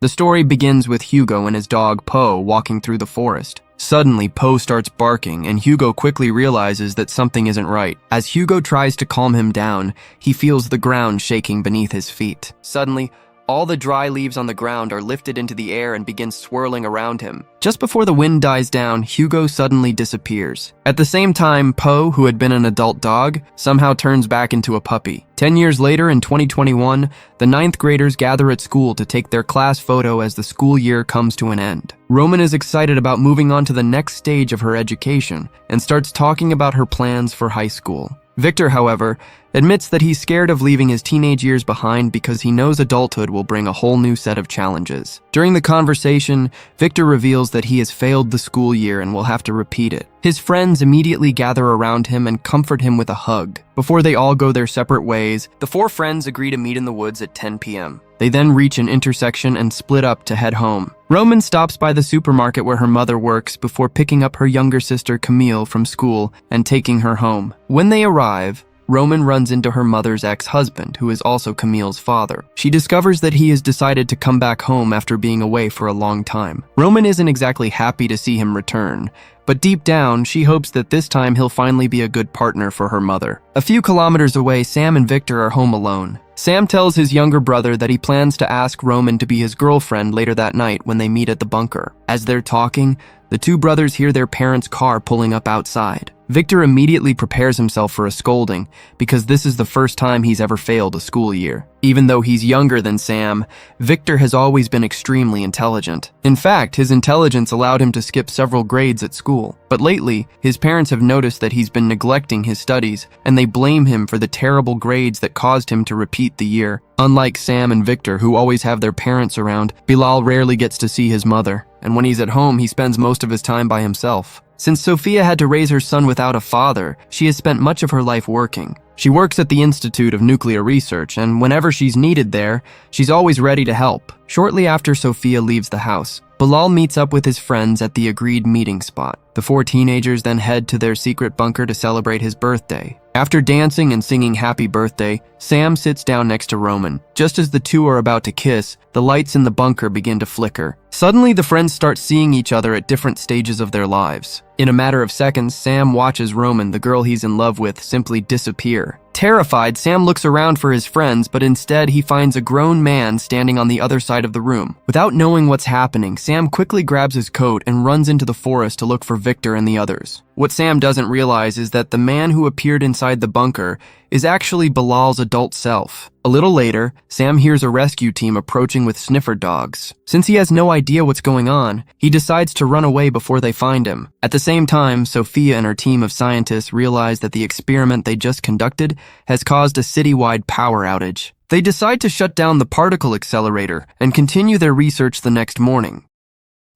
The story begins with Hugo and his dog Poe walking through the forest. Suddenly, Poe starts barking, and Hugo quickly realizes that something isn't right. As Hugo tries to calm him down, he feels the ground shaking beneath his feet. Suddenly, all the dry leaves on the ground are lifted into the air and begin swirling around him. Just before the wind dies down, Hugo suddenly disappears. At the same time, Poe, who had been an adult dog, somehow turns back into a puppy. 10 years later, in 2021, the 9th graders gather at school to take their class photo as the school year comes to an end. Roman is excited about moving on to the next stage of her education and starts talking about her plans for high school. Victor, however, admits that he's scared of leaving his teenage years behind because he knows adulthood will bring a whole new set of challenges. During the conversation, Victor reveals that he has failed the school year and will have to repeat it. His friends immediately gather around him and comfort him with a hug. Before they all go their separate ways, the 4 friends agree to meet in the woods at 10 p.m. They then reach an intersection and split up to head home. Roman stops by the supermarket where her mother works before picking up her younger sister Camille from school and taking her home. When they arrive, Roman runs into her mother's ex-husband, who is also Camille's father. She discovers that he has decided to come back home after being away for a long time. Roman isn't exactly happy to see him return, but deep down, she hopes that this time he'll finally be a good partner for her mother. A few kilometers away, Sam and Victor are home alone. Sam tells his younger brother that he plans to ask Roman to be his girlfriend later that night when they meet at the bunker. As they're talking, the 2 brothers hear their parents' car pulling up outside. Victor immediately prepares himself for a scolding because this is the first time he's ever failed a school year. Even though he's younger than Sam, Victor has always been extremely intelligent. In fact, his intelligence allowed him to skip several grades at school. But lately, his parents have noticed that he's been neglecting his studies, and they blame him for the terrible grades that caused him to repeat the year. Unlike Sam and Victor, who always have their parents around, Bilal rarely gets to see his mother, and when he's at home, he spends most of his time by himself. Since Sophia had to raise her son without a father, she has spent much of her life working. She works at the Institute of Nuclear Research, and whenever she's needed there, she's always ready to help. Shortly after Sophia leaves the house, Bilal meets up with his friends at the agreed meeting spot. The 4 teenagers then head to their secret bunker to celebrate his birthday. After dancing and singing happy birthday, Sam sits down next to Roman. Just as the 2 are about to kiss, the lights in the bunker begin to flicker. Suddenly, the friends start seeing each other at different stages of their lives. In a matter of seconds, Sam watches Roman, the girl he's in love with, simply disappear. Terrified, Sam looks around for his friends, but instead he finds a grown man standing on the other side of the room. Without knowing what's happening, Sam quickly grabs his coat and runs into the forest to look for Victor and the others. What Sam doesn't realize is that the man who appeared inside the bunker is actually Bilal's adult self. A little later, Sam hears a rescue team approaching with sniffer dogs. Since he has no idea what's going on, he decides to run away before they find him. At the same time, Sophia and her team of scientists realize that the experiment they just conducted has caused a citywide power outage. They decide to shut down the particle accelerator and continue their research the next morning.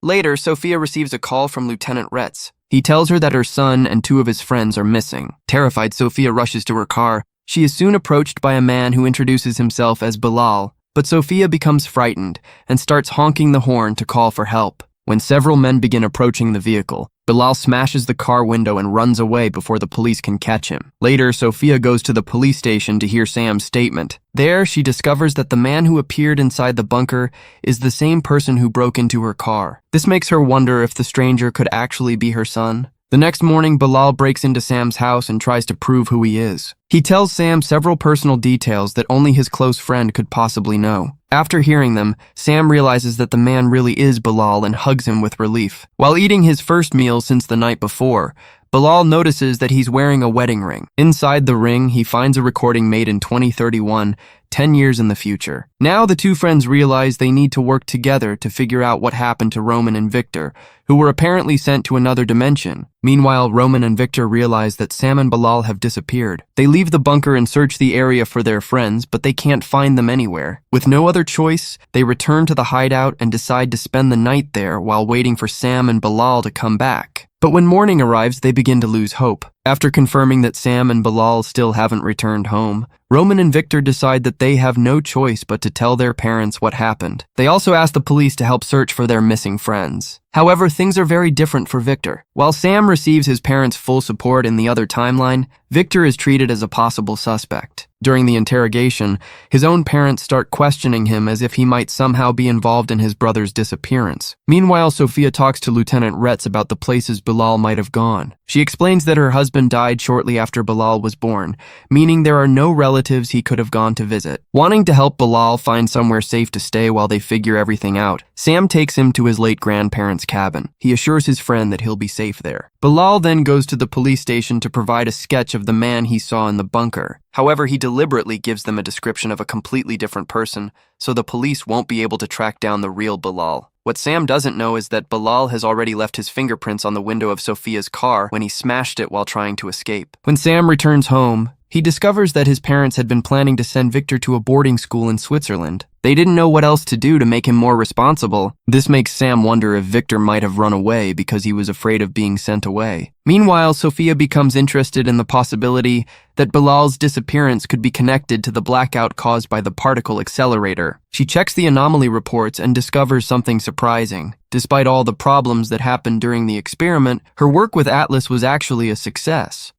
Later, Sophia receives a call from Lieutenant Retz. He tells her that her son and 2 of his friends are missing. Terrified, Sophia rushes to her car. She is soon approached by a man who introduces himself as Bilal, but Sophia becomes frightened and starts honking the horn to call for help. When several men begin approaching the vehicle, Bilal smashes the car window and runs away before the police can catch him. Later, Sophia goes to the police station to hear Sam's statement. There, she discovers that the man who appeared inside the bunker is the same person who broke into her car. This makes her wonder if the stranger could actually be her son. The next morning, Bilal breaks into Sam's house and tries to prove who he is. He tells Sam several personal details that only his close friend could possibly know. After hearing them, Sam realizes that the man really is Bilal and hugs him with relief. While eating his first meal since the night before, Bilal notices that he's wearing a wedding ring. Inside the ring, he finds a recording made in 2031, 10 years in the future. Now the 2 friends realize they need to work together to figure out what happened to Roman and Victor, who were apparently sent to another dimension. Meanwhile, Roman and Victor realize that Sam and Bilal have disappeared. They leave the bunker and search the area for their friends, but they can't find them anywhere. With no other choice, they return to the hideout and decide to spend the night there while waiting for Sam and Bilal to come back. But when morning arrives, they begin to lose hope. After confirming that Sam and Bilal still haven't returned home, Roman and Victor decide that they have no choice but to tell their parents what happened. They also ask the police to help search for their missing friends. However, things are very different for Victor. While Sam receives his parents' full support in the other timeline, Victor is treated as a possible suspect. During the interrogation, his own parents start questioning him as if he might somehow be involved in his brother's disappearance. Meanwhile, Sophia talks to Lieutenant Retz about the places Bilal might have gone. She explains that her husband died shortly after Bilal was born, meaning there are no relatives he could have gone to visit. Wanting to help Bilal find somewhere safe to stay while they figure everything out, Sam takes him to his late grandparents' cabin. He assures his friend that he'll be safe there. Bilal then goes to the police station to provide a sketch of the man he saw in the bunker. However, he deliberately gives them a description of a completely different person, so the police won't be able to track down the real Bilal. What Sam doesn't know is that Bilal has already left his fingerprints on the window of Sophia's car when he smashed it while trying to escape. When Sam returns home, he discovers that his parents had been planning to send Victor to a boarding school in Switzerland. They didn't know what else to do to make him more responsible. This makes Sam wonder if Victor might have run away because he was afraid of being sent away. Meanwhile, Sophia becomes interested in the possibility that Bilal's disappearance could be connected to the blackout caused by the particle accelerator. She checks the anomaly reports and discovers something surprising. Despite all the problems that happened during the experiment, her work with Atlas was actually a success.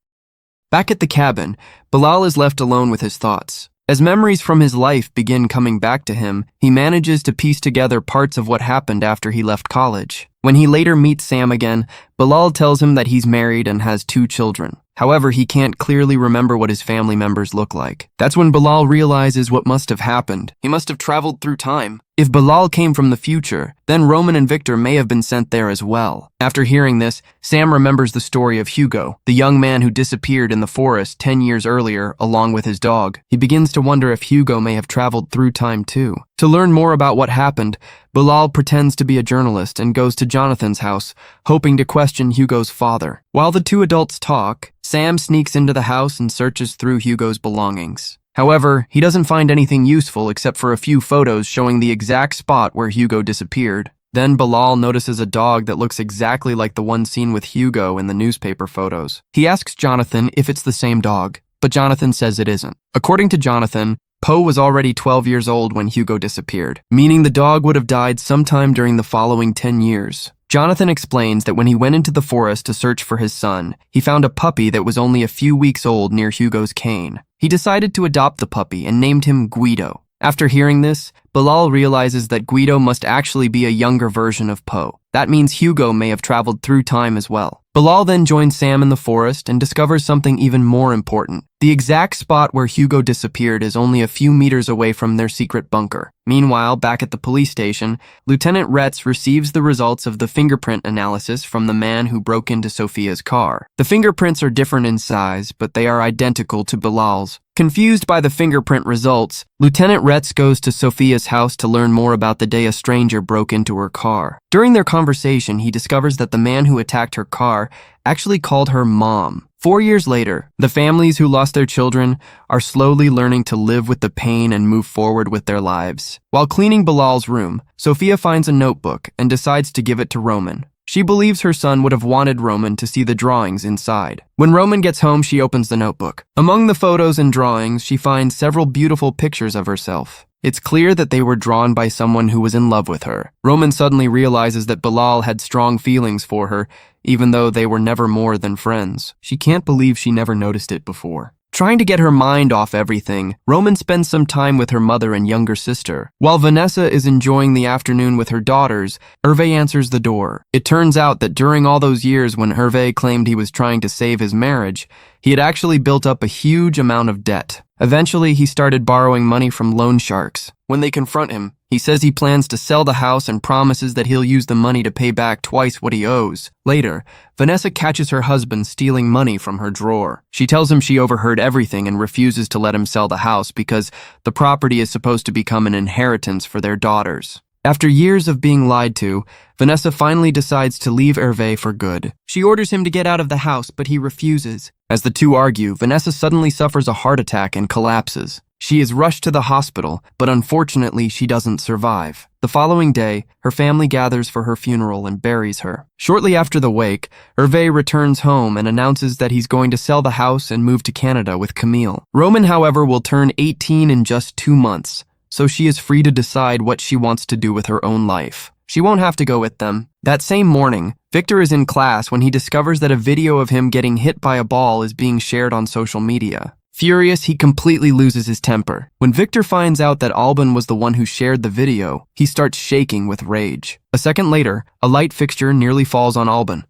Back at the cabin, Bilal is left alone with his thoughts. As memories from his life begin coming back to him, he manages to piece together parts of what happened after he left college. When he later meets Sam again, Bilal tells him that he's married and has 2 children. However, he can't clearly remember what his family members look like. That's when Bilal realizes what must have happened. He must have traveled through time. If Bilal came from the future, then Roman and Victor may have been sent there as well. After hearing this, Sam remembers the story of Hugo, the young man who disappeared in the forest 10 years earlier along with his dog. He begins to wonder if Hugo may have traveled through time too. To learn more about what happened, Bilal pretends to be a journalist and goes to Jonathan's house, hoping to question Hugo's father. While the 2 adults talk, Sam sneaks into the house and searches through Hugo's belongings. However, he doesn't find anything useful except for a few photos showing the exact spot where Hugo disappeared. Then Bilal notices a dog that looks exactly like the one seen with Hugo in the newspaper photos. He asks Jonathan if it's the same dog, but Jonathan says it isn't. According to Jonathan, Poe was already 12 years old when Hugo disappeared, meaning the dog would have died sometime during the following 10 years. Jonathan explains that when he went into the forest to search for his son, he found a puppy that was only a few weeks old near Hugo's cane. He decided to adopt the puppy and named him Guido. After hearing this, Bilal realizes that Guido must actually be a younger version of Poe. That means Hugo may have traveled through time as well. Bilal then joins Sam in the forest and discovers something even more important. The exact spot where Hugo disappeared is only a few meters away from their secret bunker. Meanwhile, back at the police station, Lieutenant Retz receives the results of the fingerprint analysis from the man who broke into Sophia's car. The fingerprints are different in size, but they are identical to Bilal's. Confused by the fingerprint results, Lieutenant Retz goes to Sophia's house to learn more about the day a stranger broke into her car. During their conversation, he discovers that the man who attacked her car actually called her Mom. 4 years later, the families who lost their children are slowly learning to live with the pain and move forward with their lives. While cleaning Bilal's room, Sophia finds a notebook and decides to give it to Roman. She believes her son would have wanted Roman to see the drawings inside. When Roman gets home, she opens the notebook. Among the photos and drawings, she finds several beautiful pictures of herself. It's clear that they were drawn by someone who was in love with her. Roman suddenly realizes that Bilal had strong feelings for her, even though they were never more than friends. She can't believe she never noticed it before. Trying to get her mind off everything, Roman spends some time with her mother and younger sister. While Vanessa is enjoying the afternoon with her daughters, Hervé answers the door. It turns out that during all those years when Hervé claimed he was trying to save his marriage, he had actually built up a huge amount of debt. Eventually, he started borrowing money from loan sharks. When they confront him, he says he plans to sell the house and promises that he'll use the money to pay back twice what he owes. Later, Vanessa catches her husband stealing money from her drawer. She tells him she overheard everything and refuses to let him sell the house because the property is supposed to become an inheritance for their daughters. After years of being lied to, Vanessa finally decides to leave Hervé for good. She orders him to get out of the house, but he refuses. As the two argue, Vanessa suddenly suffers a heart attack and collapses. She is rushed to the hospital, but unfortunately she doesn't survive. The following day, her family gathers for her funeral and buries her. Shortly after the wake, Hervé returns home and announces that he's going to sell the house and move to Canada with Camille. Roman, however, will turn 18 in just 2 months, so she is free to decide what she wants to do with her own life. She won't have to go with them. That same morning, Victor is in class when he discovers that a video of him getting hit by a ball is being shared on social media. Furious, he completely loses his temper. When Victor finds out that Alban was the one who shared the video, he starts shaking with rage. A second later, a light fixture nearly falls on Alban.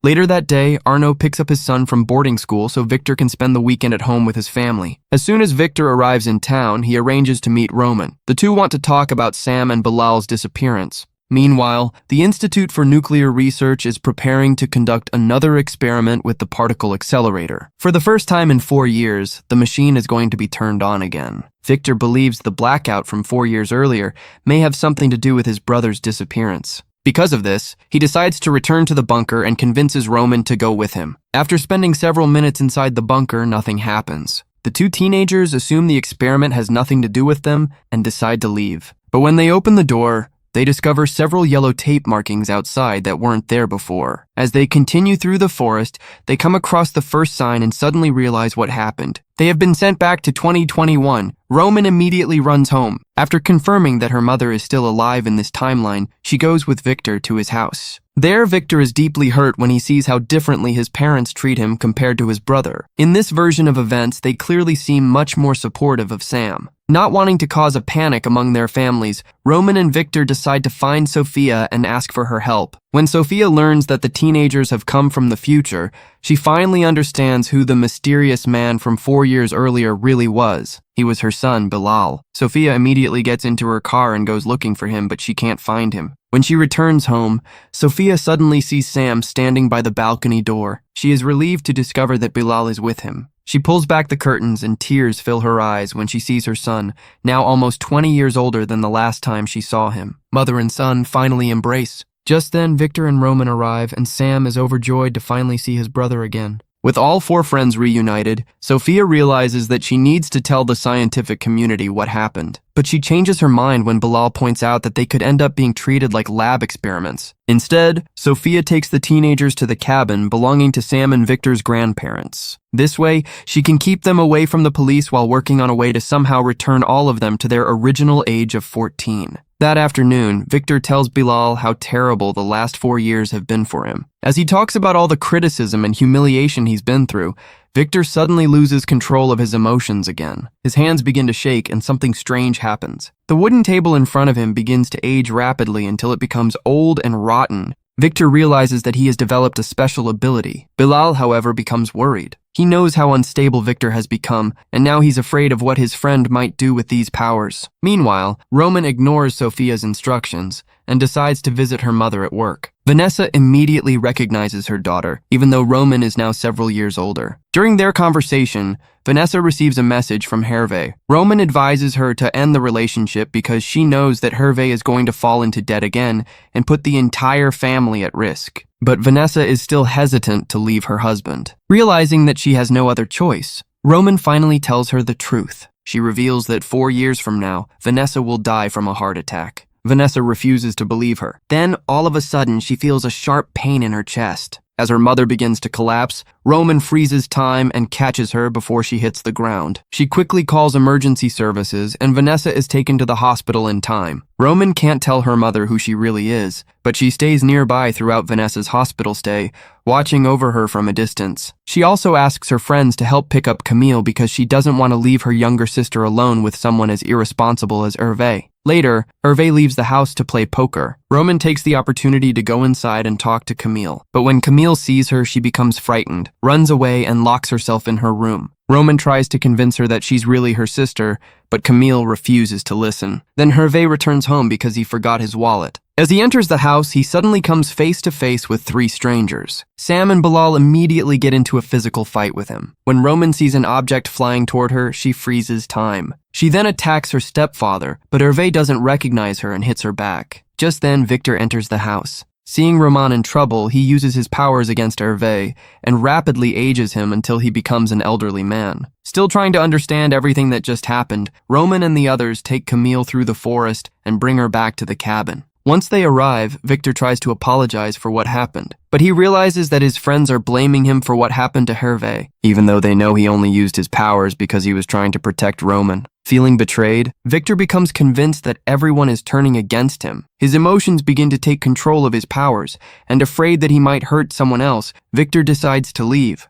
Later that day, Arnaud picks up his son from boarding school so Victor can spend the weekend at home with his family. As soon as Victor arrives in town, he arranges to meet Roman. The two want to talk about Sam and Bilal's disappearance. Meanwhile, the Institute for Nuclear Research is preparing to conduct another experiment with the particle accelerator. For the first time in 4 years, the machine is going to be turned on again. Victor believes the blackout from 4 years earlier may have something to do with his brother's disappearance. Because of this, he decides to return to the bunker and convinces Roman to go with him. After spending several minutes inside the bunker, nothing happens. The two teenagers assume the experiment has nothing to do with them and decide to leave. But when they open the door, they discover several yellow tape markings outside that weren't there before. As they continue through the forest, they come across the first sign and suddenly realize what happened. They have been sent back to 2021. Roman immediately runs home. After confirming that her mother is still alive in this timeline, she goes with Victor to his house. There, Victor is deeply hurt when he sees how differently his parents treat him compared to his brother. In this version of events, they clearly seem much more supportive of Sam. Not wanting to cause a panic among their families, Roman and Victor decide to find Sophia and ask for her help. When Sophia learns that the teenagers have come from the future, she finally understands who the mysterious man from 4 years earlier really was. He was her son, Bilal. Sophia immediately gets into her car and goes looking for him, but she can't find him. When she returns home, Sophia suddenly sees Sam standing by the balcony door. She is relieved to discover that Bilal is with him. She pulls back the curtains and tears fill her eyes when she sees her son, now almost 20 years older than the last time she saw him. Mother and son finally embrace. Just then, Victor and Roman arrive, and Sam is overjoyed to finally see his brother again. With all 4 friends reunited, Sophia realizes that she needs to tell the scientific community what happened. But she changes her mind when Bilal points out that they could end up being treated like lab experiments. Instead, Sophia takes the teenagers to the cabin belonging to Sam and Victor's grandparents. This way, she can keep them away from the police while working on a way to somehow return all of them to their original age of 14. That afternoon, Victor tells Bilal how terrible the last 4 years have been for him. As he talks about all the criticism and humiliation he's been through, Victor suddenly loses control of his emotions again. His hands begin to shake and something strange happens. The wooden table in front of him begins to age rapidly until it becomes old and rotten. Victor realizes that he has developed a special ability. Bilal, however, becomes worried. He knows how unstable Victor has become, and now he's afraid of what his friend might do with these powers. Meanwhile, Roman ignores Sophia's instructions and decides to visit her mother at work. Vanessa immediately recognizes her daughter, even though Roman is now several years older. During their conversation, Vanessa receives a message from Hervé. Roman advises her to end the relationship because she knows that Hervé is going to fall into debt again and put the entire family at risk. But Vanessa is still hesitant to leave her husband. Realizing that she has no other choice, Roman finally tells her the truth. She reveals that 4 years from now, Vanessa will die from a heart attack. Vanessa refuses to believe her. Then, all of a sudden, she feels a sharp pain in her chest. As her mother begins to collapse, Roman freezes time and catches her before she hits the ground. She quickly calls emergency services, and Vanessa is taken to the hospital in time. Roman can't tell her mother who she really is, but she stays nearby throughout Vanessa's hospital stay, watching over her from a distance. She also asks her friends to help pick up Camille because she doesn't want to leave her younger sister alone with someone as irresponsible as Hervé. Later, Hervé leaves the house to play poker. Roman takes the opportunity to go inside and talk to Camille. But when Camille sees her, she becomes frightened, runs away, and locks herself in her room. Roman tries to convince her that she's really her sister, but Camille refuses to listen. Then Hervé returns home because he forgot his wallet. As he enters the house, he suddenly comes face to face with 3 strangers. Sam and Bilal immediately get into a physical fight with him. When Roman sees an object flying toward her, she freezes time. She then attacks her stepfather, but Hervé doesn't recognize her and hits her back. Just then, Victor enters the house. Seeing Roman in trouble, he uses his powers against Hervé and rapidly ages him until he becomes an elderly man. Still trying to understand everything that just happened, Roman and the others take Camille through the forest and bring her back to the cabin. Once they arrive, Victor tries to apologize for what happened, but he realizes that his friends are blaming him for what happened to Hervé, even though they know he only used his powers because he was trying to protect Roman. Feeling betrayed, Victor becomes convinced that everyone is turning against him. His emotions begin to take control of his powers, and afraid that he might hurt someone else, Victor decides to leave.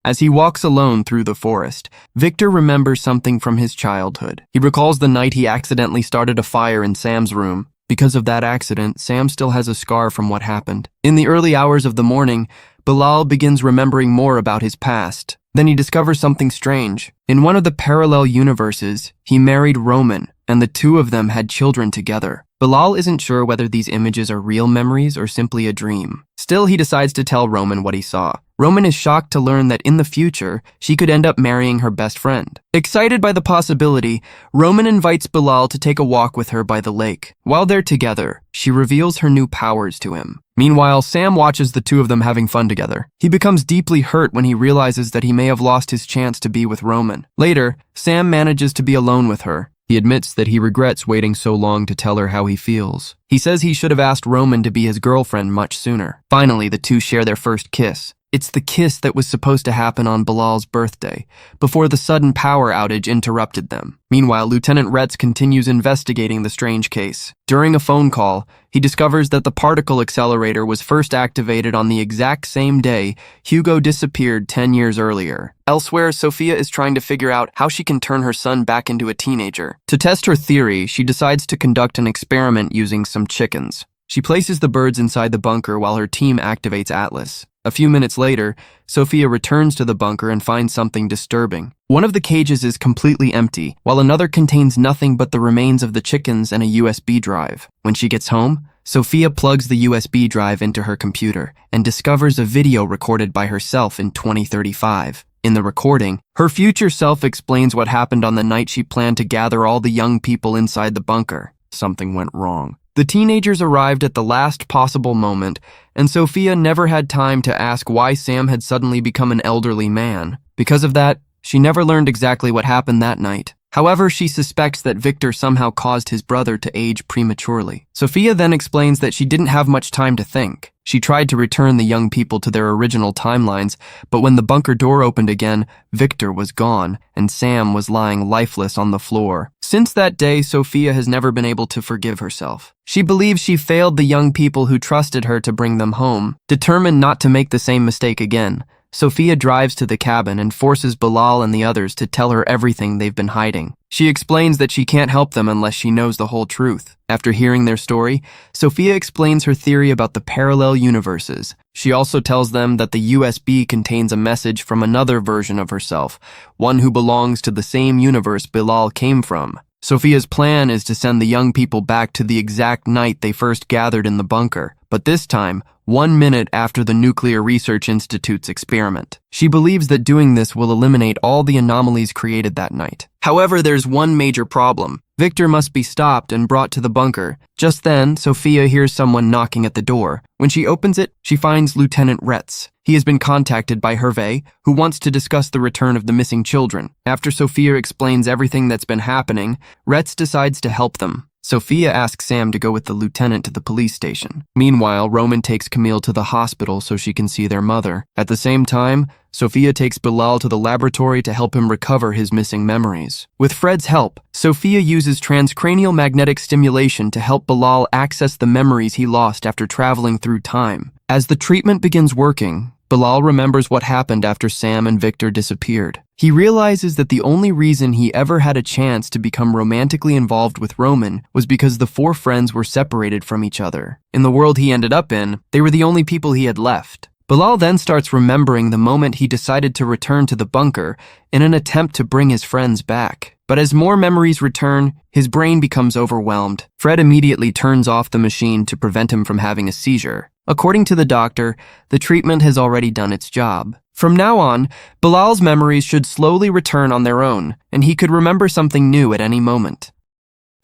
As he walks alone through the forest, Victor remembers something from his childhood. He recalls the night he accidentally started a fire in Sam's room. Because of that accident, Sam still has a scar from what happened. In the early hours of the morning, Bilal begins remembering more about his past. Then he discovers something strange. In one of the parallel universes, he married Roman, and the two of them had children together. Bilal isn't sure whether these images are real memories or simply a dream. Still, he decides to tell Roman what he saw. Roman is shocked to learn that in the future, she could end up marrying her best friend. Excited by the possibility, Roman invites Bilal to take a walk with her by the lake. While they're together, she reveals her new powers to him. Meanwhile, Sam watches the two of them having fun together. He becomes deeply hurt when he realizes that he may have lost his chance to be with Roman. Later, Sam manages to be alone with her. He admits that he regrets waiting so long to tell her how he feels. He says he should have asked Roman to be his girlfriend much sooner. Finally, the two share their first kiss. It's the kiss that was supposed to happen on Bilal's birthday, before the sudden power outage interrupted them. Meanwhile, Lieutenant Retz continues investigating the strange case. During a phone call, he discovers that the particle accelerator was first activated on the exact same day Hugo disappeared 10 years earlier. Elsewhere, Sophia is trying to figure out how she can turn her son back into a teenager. To test her theory, she decides to conduct an experiment using some chickens. She places the birds inside the bunker while her team activates Atlas. A few minutes later, Sophia returns to the bunker and finds something disturbing. One of the cages is completely empty, while another contains nothing but the remains of the chickens and a USB drive. When she gets home, Sophia plugs the USB drive into her computer and discovers a video recorded by herself in 2035. In the recording, her future self explains what happened on the night she planned to gather all the young people inside the bunker. Something went wrong. The teenagers arrived at the last possible moment, and Sophia never had time to ask why Sam had suddenly become an elderly man. Because of that, she never learned exactly what happened that night. However, she suspects that Victor somehow caused his brother to age prematurely. Sophia then explains that she didn't have much time to think. She tried to return the young people to their original timelines, but when the bunker door opened again, Victor was gone, and Sam was lying lifeless on the floor. Since that day, Sophia has never been able to forgive herself. She believes she failed the young people who trusted her to bring them home. Determined not to make the same mistake again, Sophia drives to the cabin and forces Bilal and the others to tell her everything they've been hiding. She explains that she can't help them unless she knows the whole truth. After hearing their story, Sophia explains her theory about the parallel universes. She also tells them that the USB contains a message from another version of herself, one who belongs to the same universe Bilal came from. Sophia's plan is to send the young people back to the exact night they first gathered in the bunker, but this time, 1 minute after the Nuclear Research Institute's experiment. She believes that doing this will eliminate all the anomalies created that night. However, there's one major problem. Victor must be stopped and brought to the bunker. Just then, Sophia hears someone knocking at the door. When she opens it, she finds Lieutenant Retz. He has been contacted by Hervé, who wants to discuss the return of the missing children. After Sophia explains everything that's been happening, Retz decides to help them. Sophia asks Sam to go with the lieutenant to the police station. Meanwhile, Roman takes Camille to the hospital so she can see their mother. At the same time, Sophia takes Bilal to the laboratory to help him recover his missing memories. With Fred's help, Sophia uses transcranial magnetic stimulation to help Bilal access the memories he lost after traveling through time. As the treatment begins working, Bilal remembers what happened after Sam and Victor disappeared. He realizes that the only reason he ever had a chance to become romantically involved with Roman was because the four friends were separated from each other. In the world he ended up in, they were the only people he had left. Bilal then starts remembering the moment he decided to return to the bunker in an attempt to bring his friends back. But as more memories return, his brain becomes overwhelmed. Fred immediately turns off the machine to prevent him from having a seizure. According to the doctor, the treatment has already done its job. From now on, Bilal's memories should slowly return on their own, and he could remember something new at any moment.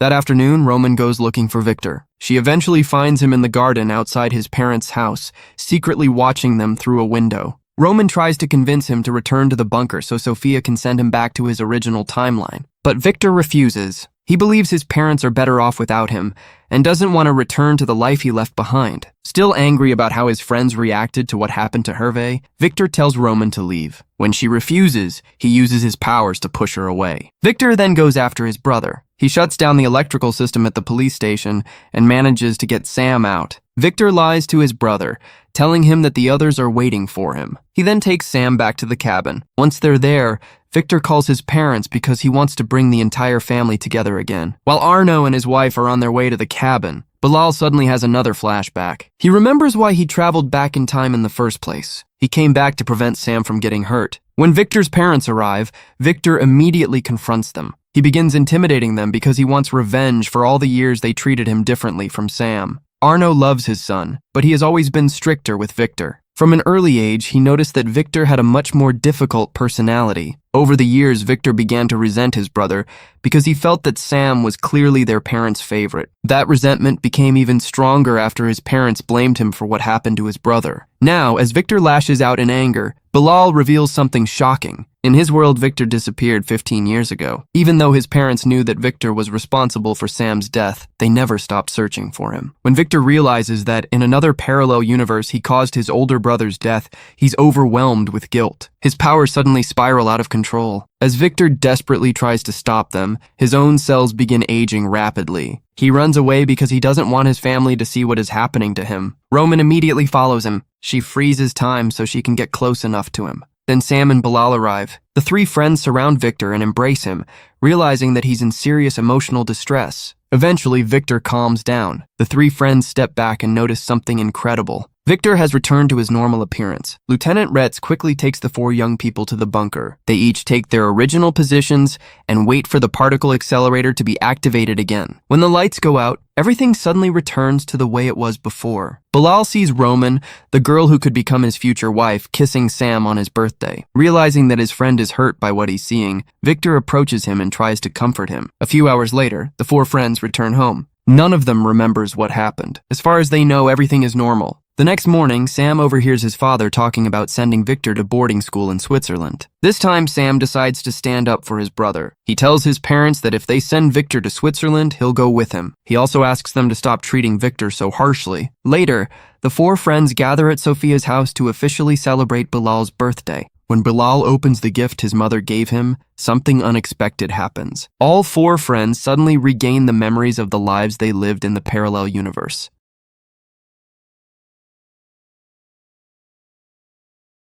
That afternoon, Roman goes looking for Victor. She eventually finds him in the garden outside his parents' house, secretly watching them through a window. Roman tries to convince him to return to the bunker so Sophia can send him back to his original timeline. But Victor refuses. He believes his parents are better off without him and doesn't want to return to the life he left behind. Still angry about how his friends reacted to what happened to Hervé, Victor tells Roman to leave. When she refuses, he uses his powers to push her away. Victor then goes after his brother. He shuts down the electrical system at the police station and manages to get Sam out. Victor lies to his brother, telling him that the others are waiting for him. He then takes Sam back to the cabin. Once they're there, Victor calls his parents because he wants to bring the entire family together again. While Arno and his wife are on their way to the cabin, Bilal suddenly has another flashback. He remembers why he traveled back in time in the first place. He came back to prevent Sam from getting hurt. When Victor's parents arrive, Victor immediately confronts them. He begins intimidating them because he wants revenge for all the years they treated him differently from Sam. Arno loves his son, but he has always been stricter with Victor. From an early age, he noticed that Victor had a much more difficult personality. Over the years, Victor began to resent his brother because he felt that Sam was clearly their parents' favorite. That resentment became even stronger after his parents blamed him for what happened to his brother. Now, as Victor lashes out in anger, Bilal reveals something shocking. In his world, Victor disappeared 15 years ago. Even though his parents knew that Victor was responsible for Sam's death, they never stopped searching for him. When Victor realizes that in another parallel universe he caused his older brother's death, he's overwhelmed with guilt. His powers suddenly spiral out of control. As Victor desperately tries to stop them, his own cells begin aging rapidly. He runs away because he doesn't want his family to see what is happening to him. Roman immediately follows him. She freezes time so she can get close enough to him. Then Sam and Bilal arrive. The three friends surround Victor and embrace him, realizing that he's in serious emotional distress. Eventually, Victor calms down. The three friends step back and notice something incredible. Victor has returned to his normal appearance. Lieutenant Retz quickly takes the four young people to the bunker. They each take their original positions and wait for the particle accelerator to be activated again. When the lights go out, everything suddenly returns to the way it was before. Bilal sees Roman, the girl who could become his future wife, kissing Sam on his birthday. Realizing that his friend is hurt by what he's seeing, Victor approaches him and tries to comfort him. A few hours later, the four friends return home. None of them remembers what happened. As far as they know, everything is normal. The next morning, Sam overhears his father talking about sending Victor to boarding school in Switzerland. This time, Sam decides to stand up for his brother. He tells his parents that if they send Victor to Switzerland, he'll go with him. He also asks them to stop treating Victor so harshly. Later, the four friends gather at Sophia's house to officially celebrate Bilal's birthday. When Bilal opens the gift his mother gave him, something unexpected happens. All four friends suddenly regain the memories of the lives they lived in the parallel universe.